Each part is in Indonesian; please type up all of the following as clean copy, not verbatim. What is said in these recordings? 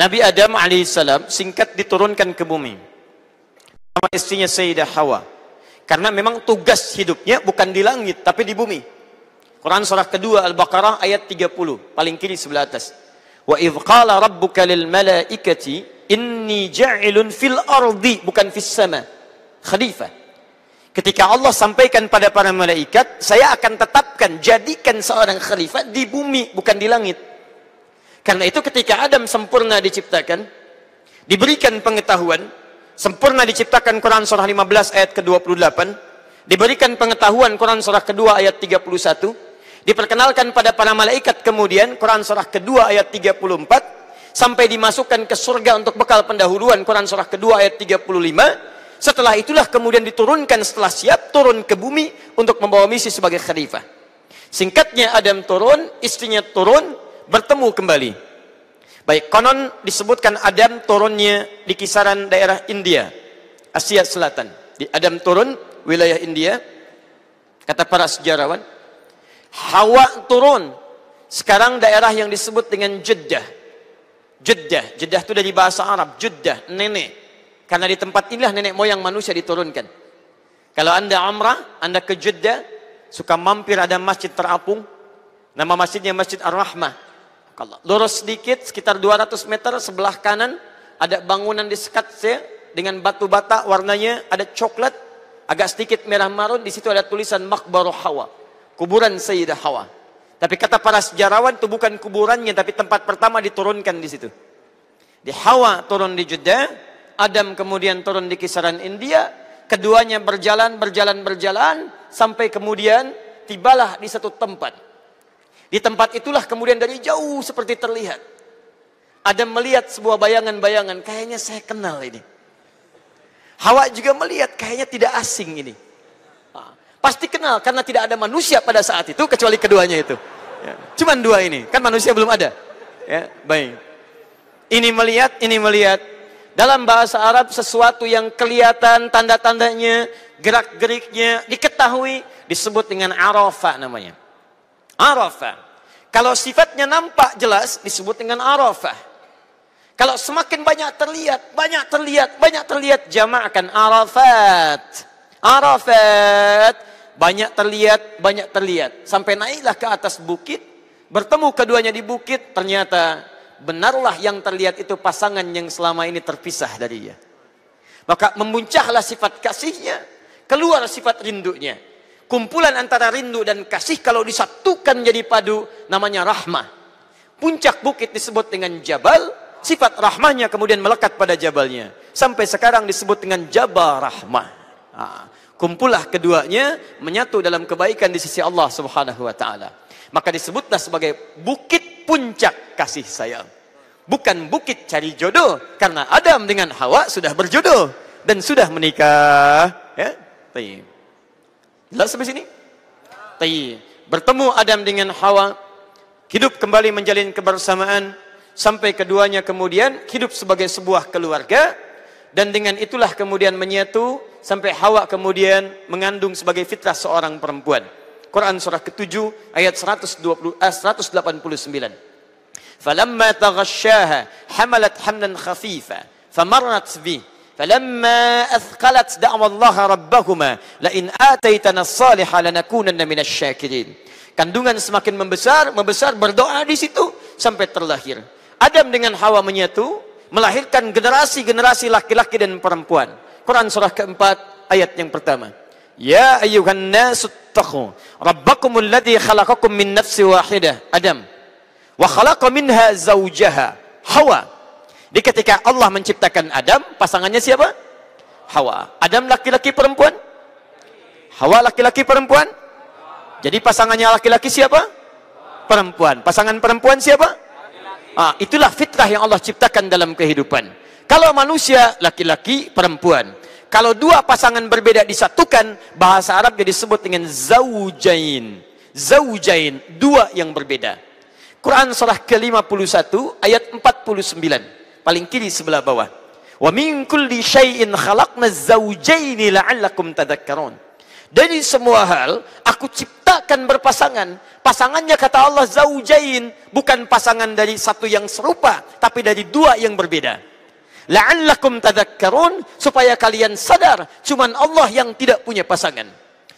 Nabi Adam alaihissalam singkat diturunkan ke bumi sama istrinya Sayyidah Hawa. Karena memang tugas hidupnya bukan di langit tapi di bumi. Quran surah kedua Al-Baqarah ayat 30, paling kiri sebelah atas. Wa idz qala rabbuka lil malaikati inni ja'ilun fil ardi, bukan fis sama, khalifah. Ketika Allah sampaikan pada para malaikat, saya akan tetapkan, jadikan seorang khalifah di bumi, bukan di langit. Karena itu ketika Adam sempurna diciptakan, diberikan pengetahuan, sempurna diciptakan Quran surah 15 ayat ke-28, diberikan pengetahuan Quran surah kedua ayat 31, diperkenalkan pada para malaikat kemudian Quran surah kedua ayat 34, sampai dimasukkan ke surga untuk bekal pendahuluan Quran surah kedua ayat 35. Setelah itulah kemudian diturunkan setelah siap turun ke bumi untuk membawa misi sebagai khalifah. Singkatnya Adam turun, istrinya turun, bertemu kembali. Baik, konon disebutkan Adam turunnya di kisaran daerah India, Asia Selatan. Di Adam turun wilayah India, kata para sejarawan. Hawa turun sekarang daerah yang disebut dengan Jeddah. Jeddah itu dari bahasa Arab, Jeddah, nenek. Karena di tempat inilah nenek moyang manusia diturunkan. Kalau Anda umrah, Anda ke Jeddah, suka mampir ada masjid terapung, nama masjidnya Masjid Ar-Rahmah. Kalau lurus sedikit, sekitar 200 meter sebelah kanan, ada bangunan disekat dengan batu bata, warnanya ada coklat, agak sedikit merah marun, di situ ada tulisan Maqbaru Hawa, kuburan Sayyidah Hawa. Tapi kata para sejarawan itu bukan kuburannya, tapi tempat pertama diturunkan di situ. Di Hawa turun di Jeddah, Adam kemudian turun di kisaran India, keduanya berjalan sampai kemudian tibalah di satu tempat. Di tempat itulah kemudian dari jauh seperti terlihat Adam melihat sebuah bayangan-bayangan, kayaknya saya kenal ini. Hawa juga melihat, kayaknya tidak asing ini. Pasti kenal karena tidak ada manusia pada saat itu kecuali keduanya itu. Ya. Cuman dua ini, kan manusia belum ada. Ya, baik. Ini melihat. Dalam bahasa Arab sesuatu yang kelihatan tanda-tandanya, gerak-geriknya diketahui disebut dengan arafah namanya. Arafah. Kalau sifatnya nampak jelas disebut dengan arafah. Kalau semakin banyak terlihat, jama'kan arafat. Arafat, banyak terlihat. Sampai naiklah ke atas bukit, bertemu keduanya di bukit, ternyata benarlah yang terlihat itu pasangan yang selama ini terpisah dari dia. Maka memuncaklah sifat kasihnya, keluar sifat rindunya. Kumpulan antara rindu dan kasih kalau disatukan jadi padu namanya rahmah. Puncak bukit disebut dengan jabal, sifat rahmahnya kemudian melekat pada jabalnya. Sampai sekarang disebut dengan Jabal Rahmah. Kumpulah keduanya menyatu dalam kebaikan di sisi Allah Subhanahu wa taala. Maka disebutlah sebagai bukit puncak kasih sayang. Bukan bukit cari jodoh, karena Adam dengan Hawa sudah berjodoh dan sudah menikah. Ya, baik. Jelas sampai sini? Baik. Bertemu Adam dengan Hawa, hidup kembali menjalin kebersamaan sampai keduanya kemudian hidup sebagai sebuah keluarga, dan dengan itulah kemudian menyatu sampai Hawa kemudian mengandung sebagai fitrah seorang perempuan. Quran surah ke-7 ayat 189. Falamma taghasyaha hamalat hamlan khafifa famarrat bih falamma athqalat da'wa Allah rabbahuma la in ataitana as-salihah lanakunanna minasy syakirin. Kandungan semakin membesar berdoa di situ sampai terlahir. Adam dengan Hawa menyatu, melahirkan generasi-generasi laki-laki dan perempuan. Quran surah keempat ayat yang pertama. Ya ayyuhan nasu taqu rabbakumul ladzi khalaqakum min nafsin wahidah, Adam. Wa khalaqa minha zawjaha, Hawa. Di ketika Allah menciptakan Adam, pasangannya siapa? Hawa. Adam laki-laki perempuan? Hawa laki-laki perempuan? Jadi pasangannya laki-laki siapa? Perempuan. Pasangan perempuan siapa? Itulah fitrah yang Allah ciptakan dalam kehidupan. Kalau manusia laki-laki perempuan. Kalau dua pasangan berbeda disatukan, bahasa Arab jadi disebut dengan zaujain. Zaujain, dua yang berbeda. Quran surah ke-51 ayat 49. Paling kiri sebelah bawah. Wa min kulli syai'in khalaqna az-zawjaini la'allakum tadhakkarun. Dari semua hal Aku ciptakan berpasangan. Pasangannya kata Allah zaujain, bukan pasangan dari satu yang serupa, tapi dari dua yang berbeda. La'allakum tadhakkarun, supaya kalian sadar, cuman Allah yang tidak punya pasangan.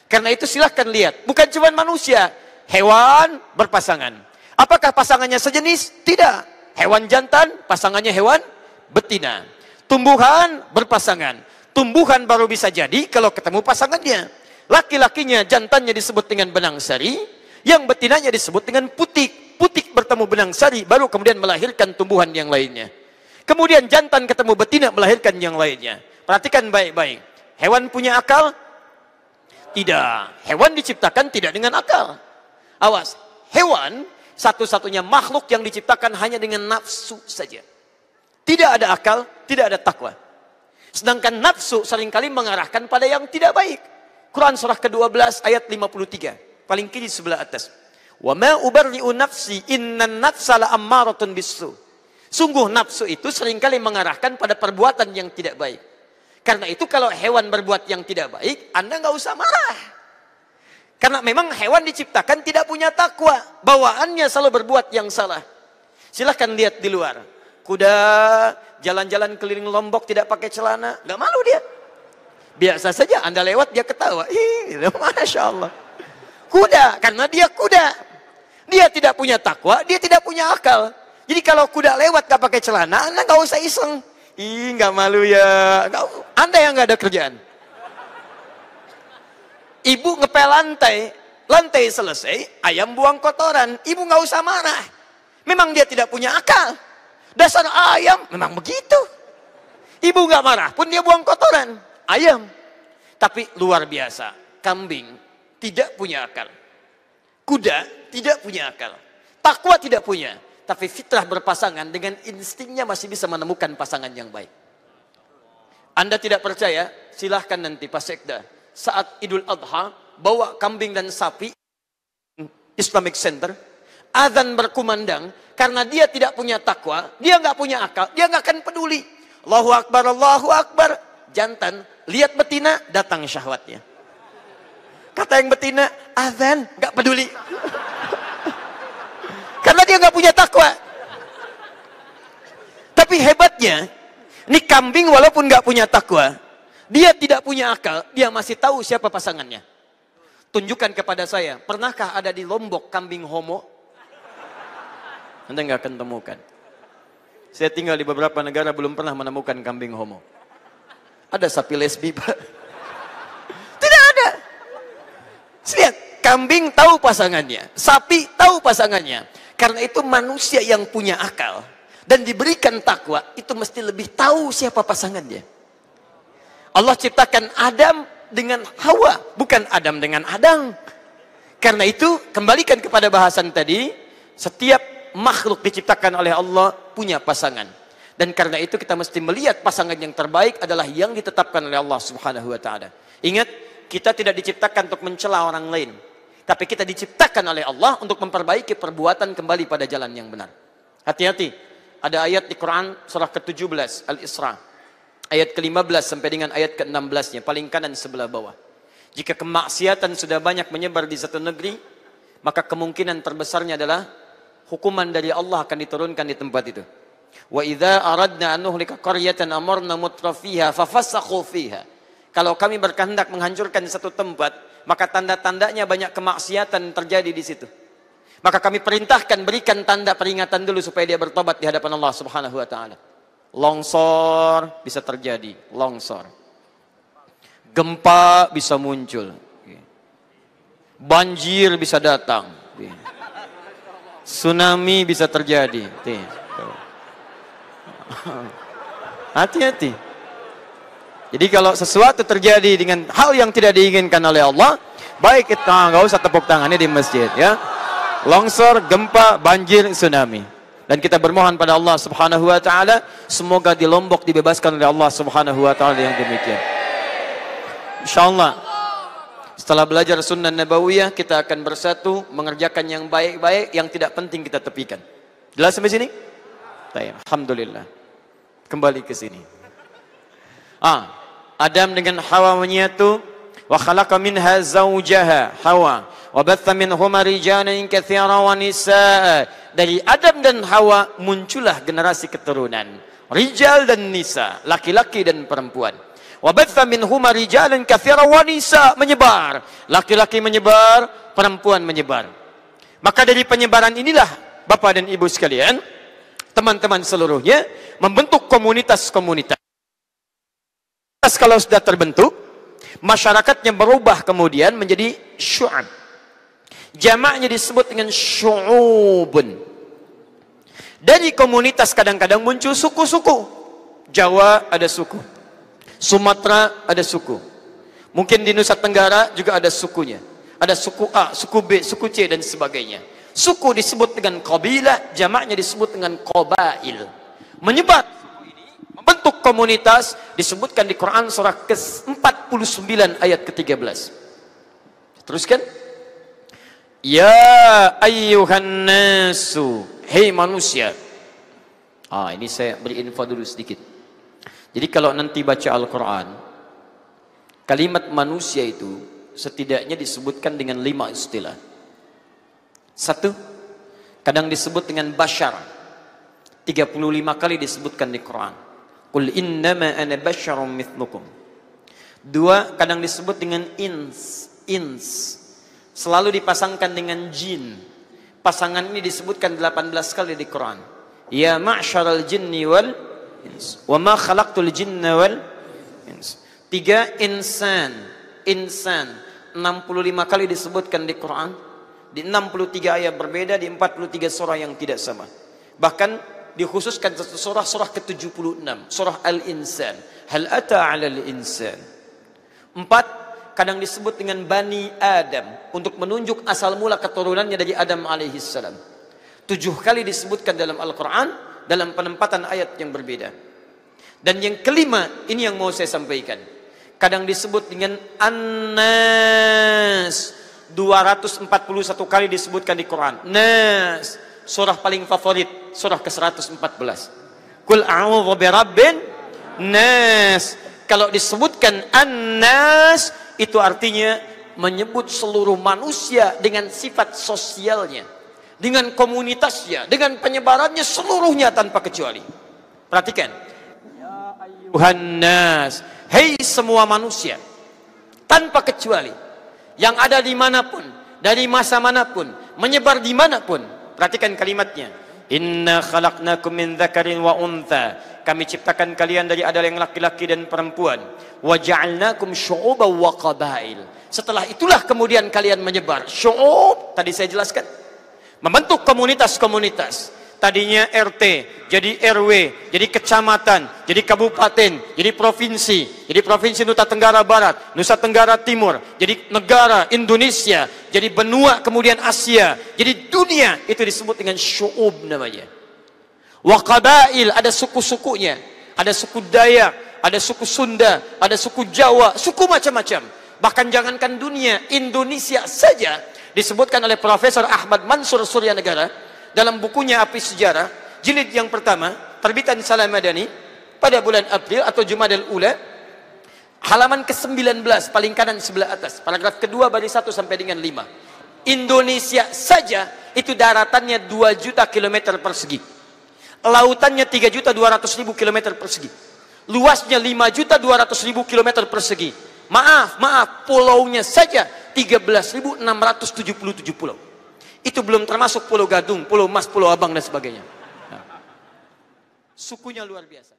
Karena itu silahkan lihat, bukan cuman manusia, hewan berpasangan. Apakah pasangannya sejenis? Tidak. Hewan jantan, pasangannya hewan betina. Tumbuhan berpasangan. Tumbuhan baru bisa jadi kalau ketemu pasangannya. Laki-lakinya, jantannya disebut dengan benang sari, yang betinanya disebut dengan putik. Putik bertemu benang sari, baru kemudian melahirkan tumbuhan yang lainnya. Kemudian jantan ketemu betina, melahirkan yang lainnya. Perhatikan baik-baik. Hewan punya akal? Tidak. Hewan diciptakan tidak dengan akal. Awas, hewan satu-satunya makhluk yang diciptakan hanya dengan nafsu saja. Tidak ada akal, tidak ada takwa. Sedangkan nafsu seringkali mengarahkan pada yang tidak baik. Quran surah ke-12 ayat 53. Paling kiri sebelah atas. Wa ma ubarri'u nafsi innan nafsa la'ammaratun bisu. Sungguh nafsu itu seringkali mengarahkan pada perbuatan yang tidak baik. Karena itu kalau hewan berbuat yang tidak baik, Anda nggak usah marah. Karena memang hewan diciptakan tidak punya takwa. Bawaannya selalu berbuat yang salah. Silahkan lihat di luar. Kuda jalan-jalan keliling Lombok tidak pakai celana. Nggak malu dia. Biasa saja Anda lewat dia ketawa. Masya Allah. Kuda, karena dia kuda. Dia tidak punya takwa, dia tidak punya akal. Jadi kalau kuda lewat gak pakai celana, Anda gak usah iseng. Ih, gak malu ya. Anda yang gak ada kerjaan. Ibu ngepel lantai. Lantai selesai, ayam buang kotoran. Ibu gak usah marah. Memang dia tidak punya akal. Dasar ayam, memang begitu. Ibu gak marah pun dia buang kotoran. Ayam. Tapi luar biasa. Kambing tidak punya akal. Kuda tidak punya akal. Takwa tidak punya. Tapi fitrah berpasangan dengan instingnya masih bisa menemukan pasangan yang baik. Anda tidak percaya? Silahkan nanti Pak Sekda. Saat Idul Adha, bawa kambing dan sapi Islamic Center. Azan berkumandang. Karena dia tidak punya takwa, dia nggak punya akal, dia nggak akan peduli. Allahu Akbar, Allahu Akbar. Jantan, lihat betina, datang syahwatnya. Kata yang betina, azan, nggak peduli. Karena dia nggak punya takwa. Tapi hebatnya, ini kambing walaupun nggak punya takwa, dia tidak punya akal, dia masih tahu siapa pasangannya. Tunjukkan kepada saya, pernahkah ada di Lombok kambing homo? Anda nggak akan temukan. Saya tinggal di beberapa negara belum pernah menemukan kambing homo. Ada sapi lesbi, Pak? Tidak ada. Lihat, kambing tahu pasangannya, sapi tahu pasangannya. Karena itu manusia yang punya akal dan diberikan takwa itu mesti lebih tahu siapa pasangannya. Allah ciptakan Adam dengan Hawa, bukan Adam dengan Adam. Karena itu kembalikan kepada bahasan tadi, setiap makhluk diciptakan oleh Allah punya pasangan. Dan karena itu kita mesti melihat pasangan yang terbaik adalah yang ditetapkan oleh Allah Subhanahu wa taala. Ingat, kita tidak diciptakan untuk mencela orang lain, tapi kita diciptakan oleh Allah untuk memperbaiki perbuatan kembali pada jalan yang benar. Hati-hati, ada ayat di Quran surah ke-17 Al-Isra, ayat ke-15 sampai dengan ayat ke-16-nya, paling kanan sebelah bawah. Jika kemaksiatan sudah banyak menyebar di satu negeri, maka kemungkinan terbesarnya adalah hukuman dari Allah akan diturunkan di tempat itu. Wa idza aradna an nuhlika qaryatan amarna mutrafiha fafasakhu fiha. Kalau kami berkehendak menghancurkan satu tempat, maka tanda-tandanya banyak kemaksiatan terjadi di situ. Maka kami perintahkan berikan tanda peringatan dulu supaya dia bertobat di hadapan Allah Subhanahu wa taala. Longsor bisa terjadi, longsor. Gempa bisa muncul. Banjir bisa datang. Tsunami bisa terjadi. Hati-hati. Jadi kalau sesuatu terjadi dengan hal yang tidak diinginkan oleh Allah, baik itu nggak usah tepuk tangannya di masjid ya. Longsor, gempa, banjir, tsunami. Dan kita bermohon pada Allah Subhanahu wa taala semoga di Lombok dibebaskan oleh Allah Subhanahu wa taala yang demikian. Insyaallah setelah belajar sunnah nabawiyah kita akan bersatu mengerjakan yang baik-baik, yang tidak penting kita tepikan. Jelas sampai sini? Baik, alhamdulillah. Kembali ke sini. Adam dengan Hawa menyatu, Wa khalaqa minha zawjaha Hawa wa batha minhuma rijalan katsiran wa nisaa. Dari Adam dan Hawa muncullah generasi keturunan, rijal dan nisa, laki-laki dan perempuan. Wa batha minhuma rijalan katsiran wa nisaa, menyebar, laki-laki menyebar, perempuan menyebar. Maka dari penyebaran inilah Bapak dan Ibu sekalian, teman-teman seluruhnya membentuk komunitas-komunitas. Kalau sudah terbentuk, masyarakatnya berubah kemudian menjadi syu'ab. Jamaknya disebut dengan syu'ubun. Dari komunitas kadang-kadang muncul suku-suku. Jawa ada suku, Sumatera ada suku, mungkin di Nusa Tenggara juga ada sukunya. Ada suku A, suku B, suku C dan sebagainya. Suku disebut dengan qabilah, jamaknya disebut dengan qabail. Menyebar suku ini membentuk komunitas, disebutkan di Quran surah ke-49 ayat ke-13. Teruskan. Ya ayyuhan nasu, hei manusia. Ini saya beri info dulu sedikit. Jadi kalau nanti baca Al-Quran, kalimat manusia itu setidaknya disebutkan dengan 5 istilah. 1, kadang disebut dengan bashar. 35 kali disebutkan di Quran. Qul innama ana basyarum mithlukum. 2, kadang disebut dengan ins. Selalu dipasangkan dengan jin. Pasangan ini disebutkan 18 kali di Quran. Ya ma'syaral jinni wal ins, wa ma khalaqtul jinna wal ins. 3, insan. 65 kali disebutkan di Quran. Di 63 ayat berbeda, di 43 surah yang tidak sama. Bahkan dikhususkan satu surah, surah ke-76, surah Al-Insan. Hal ata 'alal insan. 4, kadang disebut dengan Bani Adam untuk menunjuk asal mula keturunannya dari Adam alaihissalam. 7 kali disebutkan dalam Al-Quran dalam penempatan ayat yang berbeda. Dan yang kelima, ini yang mau saya sampaikan. Kadang disebut dengan An-Nas. 241 kali disebutkan di Quran. Nas, surah paling favorit, surah ke-114. Qul a'udzu birabbin nas. Kalau disebutkan An-Nas, itu artinya menyebut seluruh manusia dengan sifat sosialnya, dengan komunitasnya, dengan penyebarannya seluruhnya tanpa kecuali. Perhatikan. Ya ayyuhan nas, hei semua manusia, tanpa kecuali, yang ada dimanapun, dari masa manapun, menyebar dimanapun. Perhatikan kalimatnya. Inna khalaqnakum min dzakarin wa untha. Kami ciptakan kalian dari ada yang laki-laki dan perempuan. Wa ja'alnakum syu'uban wa qabail. Setelah itulah kemudian kalian menyebar. Syu'ub, tadi saya jelaskan, membentuk komunitas-komunitas. Tadinya RT, jadi RW, jadi kecamatan, jadi kabupaten, jadi provinsi Nusa Tenggara Barat, Nusa Tenggara Timur, jadi negara Indonesia, jadi benua, kemudian Asia, jadi dunia. Itu disebut dengan syu'ub namanya. Wa qabail, ada suku-sukunya, ada suku Dayak, ada suku Sunda, ada suku Jawa, suku macam-macam. Bahkan jangankan dunia, Indonesia saja disebutkan oleh Profesor Ahmad Mansur Suryanegara dalam bukunya Api Sejarah, jilid yang pertama, terbitan Salam Madani, pada bulan April atau Jumadil Ula, halaman ke-19, paling kanan sebelah atas, paragraf kedua baris 1 sampai dengan 5. Indonesia saja itu daratannya 2 juta kilometer persegi, lautannya 3.200.000 kilometer persegi, luasnya 5.200.000 kilometer persegi. Maaf, pulaunya saja 13.677 pulau. Itu belum termasuk Pulau Gadung, Pulau Mas, Pulau Abang dan sebagainya. Sukunya luar biasa.